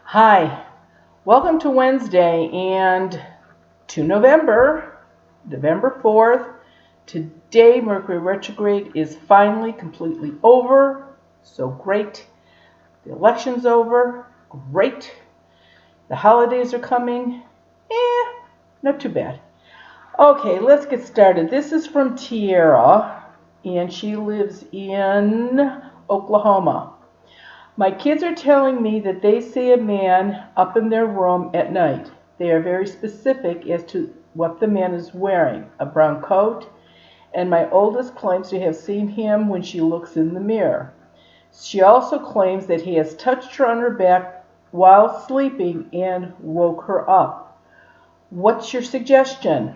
Hi, welcome to Wednesday and to November 4th. Today, Mercury retrograde is finally completely over. So great. The election's over. Great. The holidays are coming. Not too bad. Okay, let's get started. This is from Tierra, and she lives in Oklahoma. My kids are telling me that they see a man up in their room at night. They are very specific as to what the man is wearing, a brown coat, and my oldest claims to have seen him when she looks in the mirror. She also claims that he has touched her on her back while sleeping and woke her up. What's your suggestion?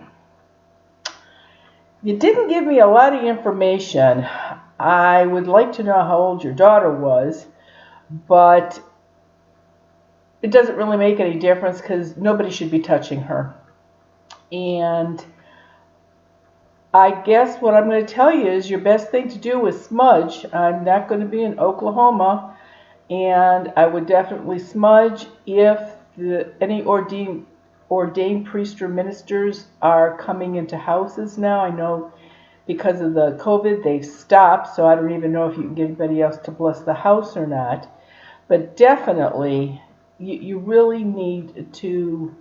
You didn't give me a lot of information. I would like to know how old your daughter was, but it doesn't really make any difference because nobody should be touching her. And I guess what I'm going to tell you is your best thing to do is smudge. I'm not going to be in Oklahoma, and I would definitely smudge if any ordained priests or ministers are coming into houses now. I know because of the COVID they've stopped, so I don't even know if you can get anybody else to bless the house or not. But definitely, you really need to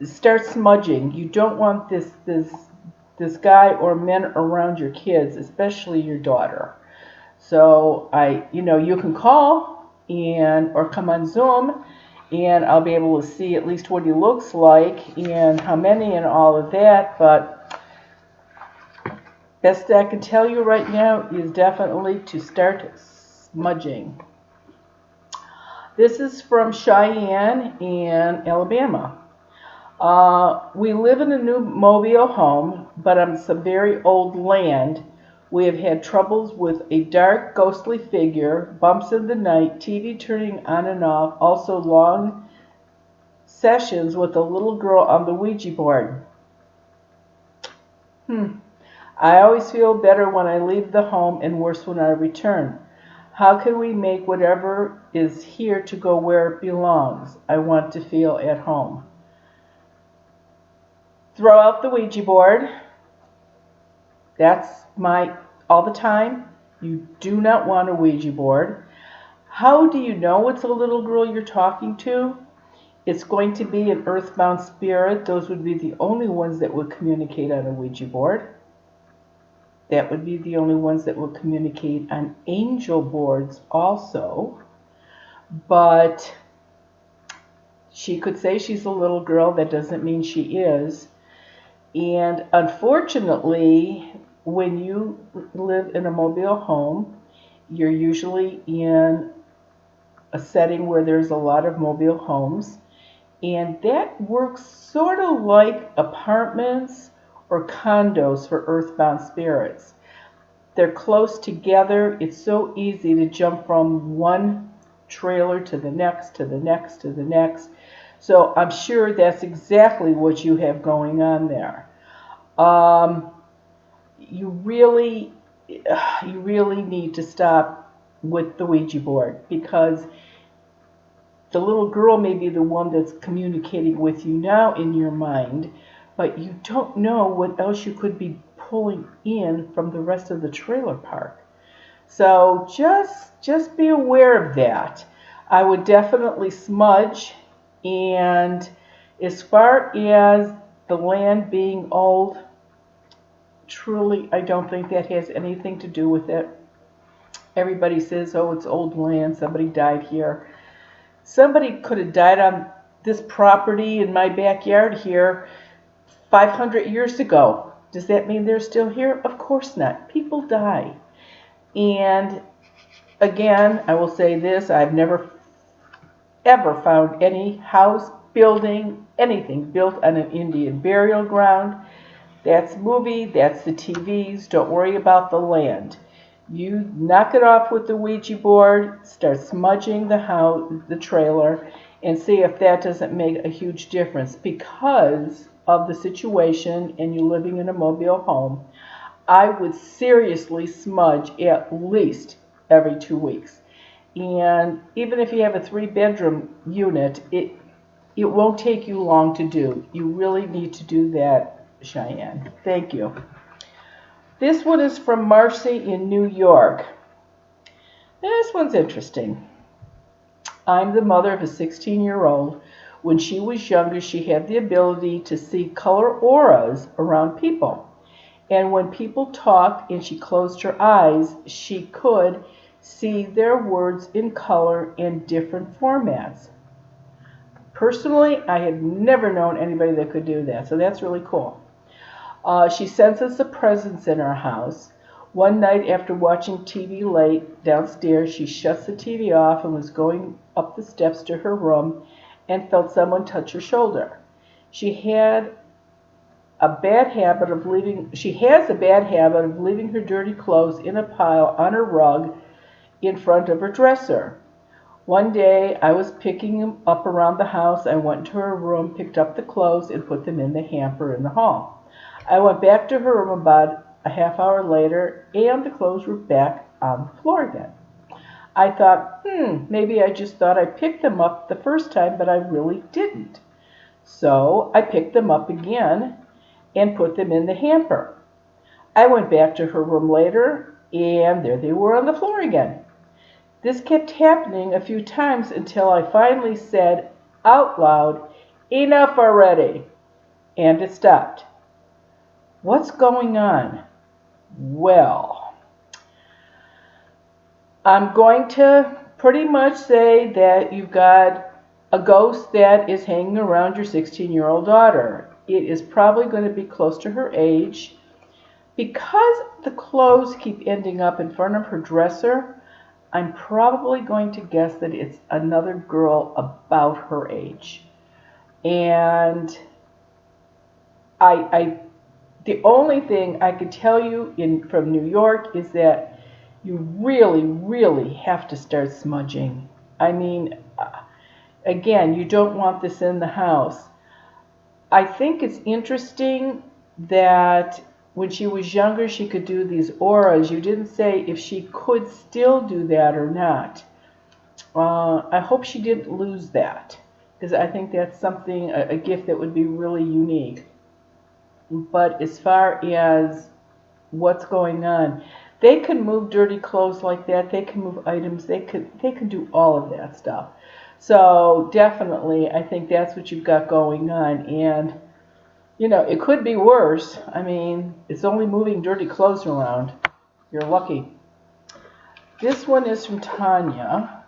start smudging. You don't want this guy or men around your kids, especially your daughter. So you can call or come on Zoom, and I'll be able to see at least what he looks like and how many and all of that. But best I can tell you right now is definitely to start smudging. This is from Cheyenne in Alabama. We live in a new mobile home, but on some very old land. We have had troubles with a dark, ghostly figure, bumps in the night, TV turning on and off, also long sessions with a little girl on the Ouija board. I always feel better when I leave the home and worse when I return. How can we make whatever is here to go where it belongs? I want to feel at home. Throw out the Ouija board. That's all the time. You do not want a Ouija board. How do you know it's a little girl you're talking to? It's going to be an earthbound spirit. Those would be the only ones that would communicate on a Ouija board. That would be the only ones that will communicate on angel boards also. But she could say she's a little girl. That doesn't mean she is. And unfortunately, when you live in a mobile home, you're usually in a setting where there's a lot of mobile homes. And that works sort of like apartments or condos for earthbound spirits. They're close together. It's so easy to jump from one trailer to the next, to the next, to the next. So I'm sure that's exactly what you have going on there. You really need to stop with the Ouija board, because the little girl may be the one that's communicating with you now in your mind, but you don't know what else you could be pulling in from the rest of the trailer park. So just be aware of that. I would definitely smudge. And as far as the land being old, truly, I don't think that has anything to do with it. Everybody says, oh, it's old land, somebody died here. Somebody could have died on this property in my backyard here 500 years ago. Does that mean they're still here? Of course not. People die. And again, I will say this, I've never ever found any house, building, anything built on an Indian burial ground. That's movie, that's the TVs. Don't worry about the land. You knock it off with the Ouija board, start smudging the house, the trailer, and see if that doesn't make a huge difference. Because of the situation and you living in a mobile home, I would seriously smudge at least every 2 weeks. And even if you have a 3-bedroom unit, it won't take you long to do. You really need to do that, Cheyenne. Thank you. This one is from Marcy in New York. This one's interesting. I'm the mother of a 16-year-old. When she was younger, she had the ability to see color auras around people. And when people talked and she closed her eyes, she could see their words in color in different formats. Personally, I had never known anybody that could do that, so that's really cool. She senses a presence in our house. One night after watching TV late downstairs, she shuts the TV off and was going up the steps to her room and felt someone touch her shoulder. She has a bad habit of leaving her dirty clothes in a pile on her rug in front of her dresser. One day I was picking them up around the house. I went to her room, picked up the clothes, and put them in the hamper in the hall. I went back to her room about a half hour later, and the clothes were back on the floor again. I thought, maybe I just thought I picked them up the first time, but I really didn't. So I picked them up again and put them in the hamper. I went back to her room later, and there they were on the floor again. This kept happening a few times until I finally said out loud, "Enough already," and it stopped. What's going on? Well, I'm going to pretty much say that you've got a ghost that is hanging around your 16-year-old daughter. It is probably going to be close to her age. Because the clothes keep ending up in front of her dresser, I'm probably going to guess that it's another girl about her age. And the only thing I could tell you from New York is that you really, really have to start smudging. I mean, again, you don't want this in the house. I think it's interesting that when she was younger, she could do these auras. You didn't say if she could still do that or not. I hope she didn't lose that, because I think that's something, a gift that would be really unique. But as far as what's going on, they can move dirty clothes like that. They can move items. They can do all of that stuff. So definitely, I think that's what you've got going on. And it could be worse. I mean, it's only moving dirty clothes around. You're lucky. This one is from Tanya.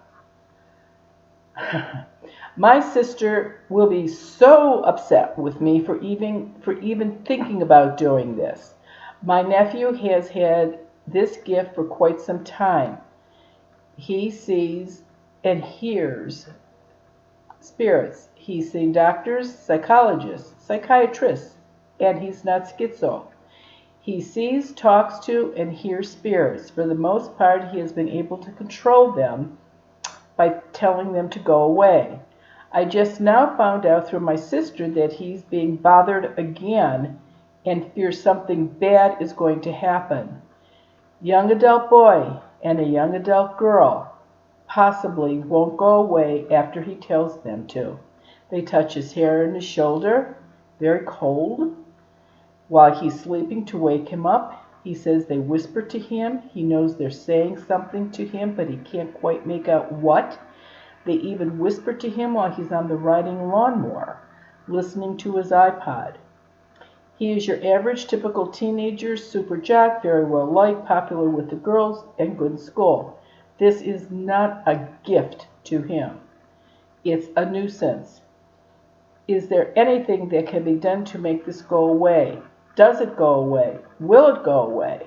My sister will be so upset with me for even thinking about doing this. My nephew has had this gift for quite some time. He sees and hears spirits. He's seen doctors, psychologists, psychiatrists, and he's not schizo. He sees, talks to, and hears spirits. For the most part, he has been able to control them by telling them to go away. I just now found out through my sister that he's being bothered again and fears something bad is going to happen. Young adult boy and a young adult girl possibly won't go away after he tells them to. They touch his hair and his shoulder, very cold, while he's sleeping to wake him up. He says they whisper to him. He knows they're saying something to him, but he can't quite make out what. They even whisper to him while he's on the riding lawnmower, listening to his iPod. He is your average typical teenager, super jock, very well liked, popular with the girls, and good in school. This is not a gift to him. It's a nuisance. Is there anything that can be done to make this go away? Does it go away? Will it go away?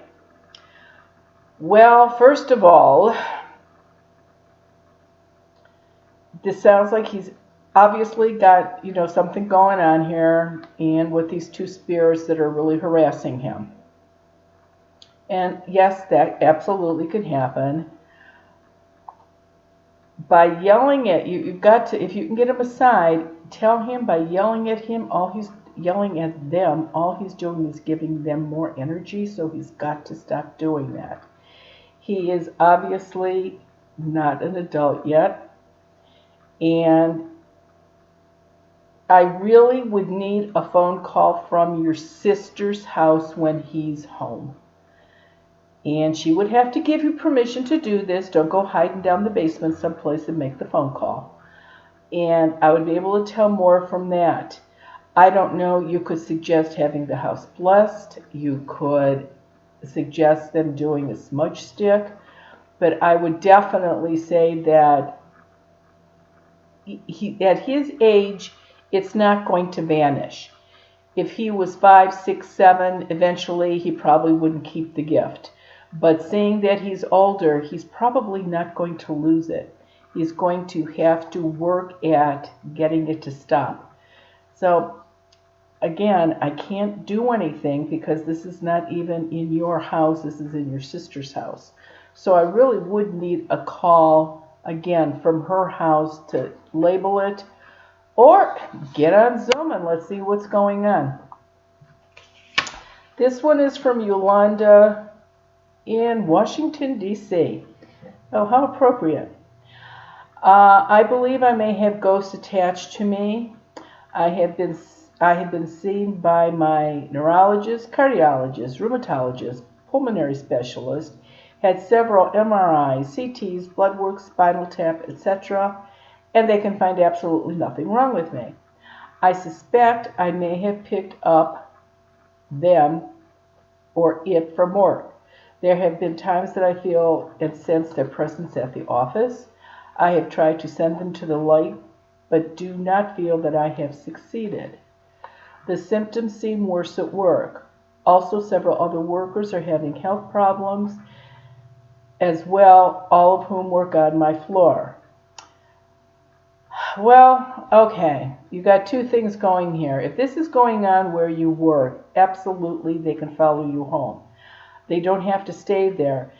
Well, first of all, this sounds like he's obviously got, something going on here, and with these two spirits that are really harassing him. And yes, that absolutely can happen. By yelling at you, you've got to, if you can get him aside, tell him by yelling at him, all he's doing is giving them more energy, so he's got to stop doing that. He is obviously not an adult yet. And I really would need a phone call from your sister's house when he's home. And she would have to give you permission to do this. Don't go hiding down the basement someplace and make the phone call. And I would be able to tell more from that. I don't know, you could suggest having the house blessed. You could suggest them doing a smudge stick. But I would definitely say that at his age, it's not going to vanish. If he was 5, 6, 7, eventually he probably wouldn't keep the gift. But seeing that he's older, he's probably not going to lose it. He's going to have to work at getting it to stop. So again, I can't do anything because this is not even in your house, this is in your sister's house. So I really would need a call, again, from her house to label it, or get on Zoom and let's see what's going on. This one is from Yolanda in Washington, D.C. Oh, how appropriate. I believe I may have ghosts attached to me. I have been seen by my neurologist, cardiologist, rheumatologist, pulmonary specialist, had several MRIs, CTs, blood work, spinal tap, etc., and they can find absolutely nothing wrong with me. I suspect I may have picked up them or it from work. There have been times that I feel and sense their presence at the office. I have tried to send them to the light, but do not feel that I have succeeded. The symptoms seem worse at work. Also, several other workers are having health problems as well, all of whom work on my floor. Well, okay, you got two things going here. If this is going on where you work, absolutely they can follow you home. They don't have to stay there.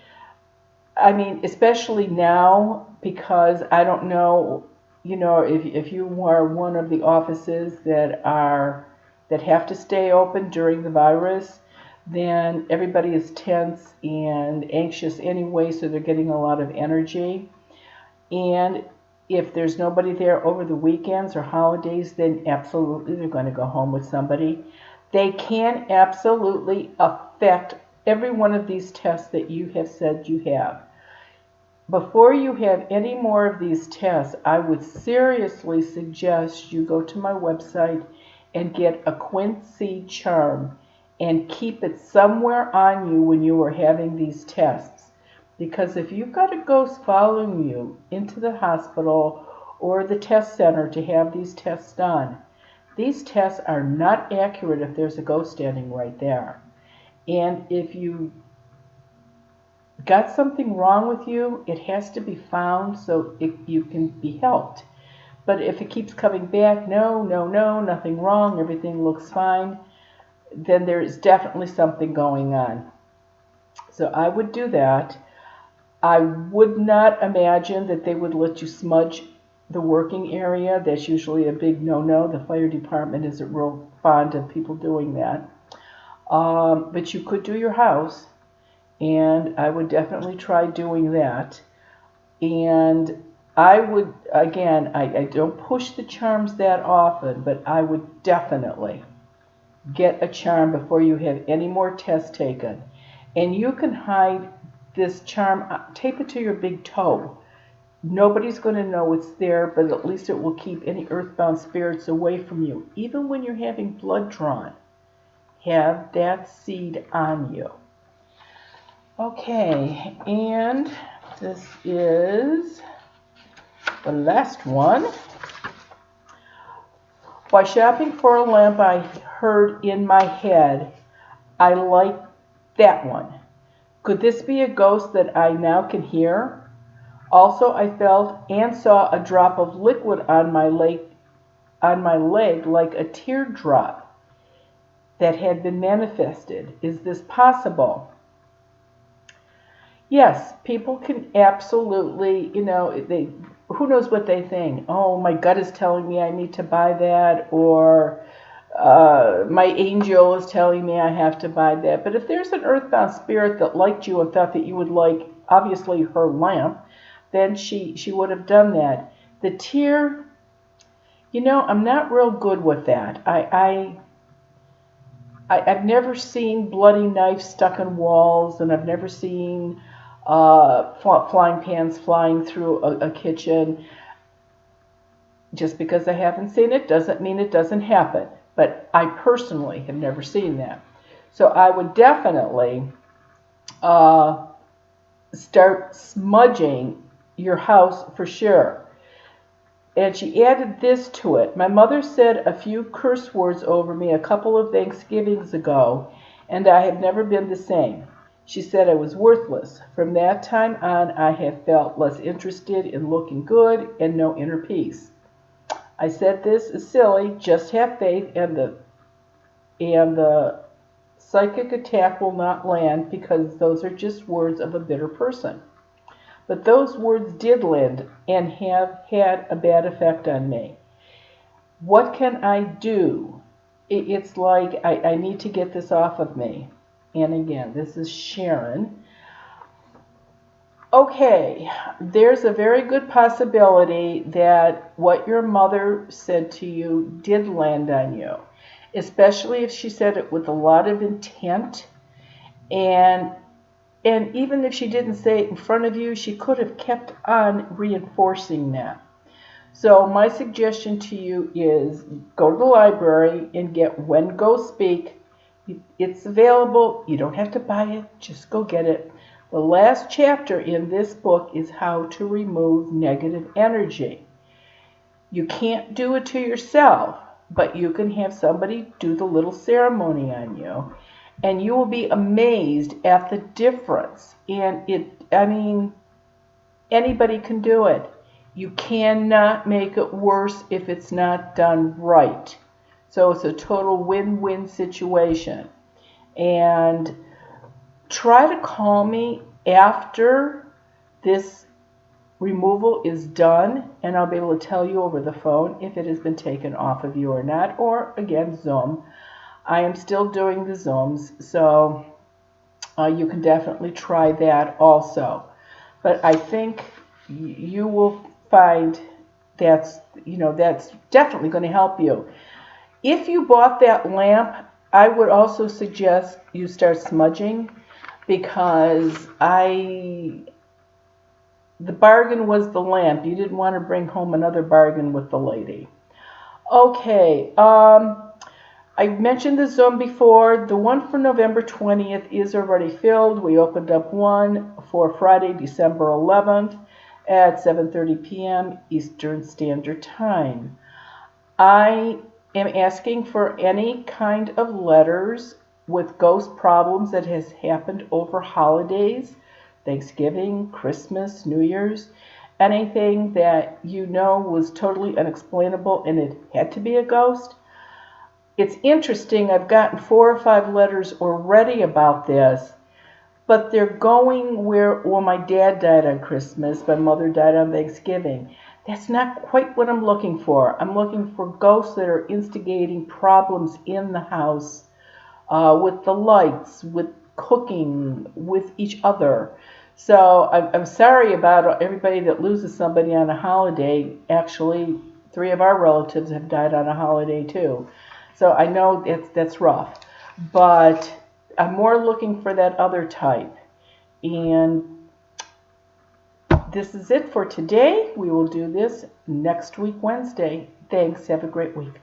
I mean, especially now, because I don't know, if you are one of the offices that have to stay open during the virus, then everybody is tense and anxious anyway, so they're getting a lot of energy. And if there's nobody there over the weekends or holidays, then absolutely they're going to go home with somebody. They can absolutely affect every one of these tests that you have said you have. Before you have any more of these tests, I would seriously suggest you go to my website and get a Quincy charm and keep it somewhere on you when you are having these tests. Because if you've got a ghost following you into the hospital or the test center to have these tests done, these tests are not accurate if there's a ghost standing right there. And if you got something wrong with you, it has to be found so you can be helped. But if it keeps coming back, no, nothing wrong, everything looks fine, then there is definitely something going on. So I would do that. I would not imagine that they would let you smudge the working area. That's usually a big no-no. The fire department isn't real fond of people doing that. But you could do your house, and I would definitely try doing that. And I would, again, I don't push the charms that often, but I would definitely get a charm before you have any more tests taken. And you can hide this charm, tape it to your big toe. Nobody's going to know it's there, but at least it will keep any earthbound spirits away from you. Even when you're having blood drawn, have that seed on you. Okay, and this is the last one. While shopping for a lamp, I heard in my head, I like that one. Could this be a ghost that I now can hear? Also, I felt and saw a drop of liquid on my leg like a teardrop that had been manifested. Is this possible? Yes, people can absolutely, who knows what they think. Oh, my gut is telling me I need to buy that, or my angel is telling me I have to buy that. But if there's an earthbound spirit that liked you and thought that you would like, obviously, her lamp, then she would have done that. The tear, I'm not real good with that. I've never seen bloody knives stuck in walls, and I've never seen flying pans flying through a kitchen. Just because I haven't seen it doesn't mean it doesn't happen. But I personally have never seen that. So I would definitely start smudging your house for sure. And she added this to it. My mother said a few curse words over me a couple of Thanksgivings ago, and I have never been the same. She said I was worthless. From that time on, I have felt less interested in looking good and no inner peace. I said this is silly, just have faith, and the psychic attack will not land because those are just words of a bitter person. But those words did land and have had a bad effect on me. What can I do? It's like I need to get this off of me. And again, this is Sharon. Okay, there's a very good possibility that what your mother said to you did land on you, especially if she said it with a lot of intent. And even if she didn't say it in front of you, she could have kept on reinforcing that. So my suggestion to you is go to the library and get When Ghosts Speak. It's available. You don't have to buy it. Just go get it. The last chapter in this book is how to remove negative energy. You can't do it to yourself, but you can have somebody do the little ceremony on you. And you will be amazed at the difference. And anybody can do it. You cannot make it worse if it's not done right. So it's a total win-win situation. And try to call me after this removal is done, and I'll be able to tell you over the phone if it has been taken off of you or not, or again, Zoom. I am still doing the Zooms, so you can definitely try that also. But I think you will find that's definitely going to help you. If you bought that lamp, I would also suggest you start smudging, because the bargain was the lamp. You didn't want to bring home another bargain with the lady. Okay, I mentioned the Zoom before. The one for November 20th is already filled. We opened up one for Friday, December 11th at 7:30 p.m. Eastern Standard Time. I am asking for any kind of letters with ghost problems that has happened over holidays, Thanksgiving, Christmas, New Year's, anything that you know was totally unexplainable and it had to be a ghost. It's interesting, I've gotten 4 or 5 letters already about this, but they're going where, well, my dad died on Christmas, my mother died on Thanksgiving. That's not quite what I'm looking for. I'm looking for ghosts that are instigating problems in the house, with the lights, with cooking, with each other. So I'm sorry about everybody that loses somebody on a holiday. Actually, 3 of our relatives have died on a holiday too. So I know that's rough, but I'm more looking for that other type. And this is it for today. We will do this next week, Wednesday. Thanks. Have a great week.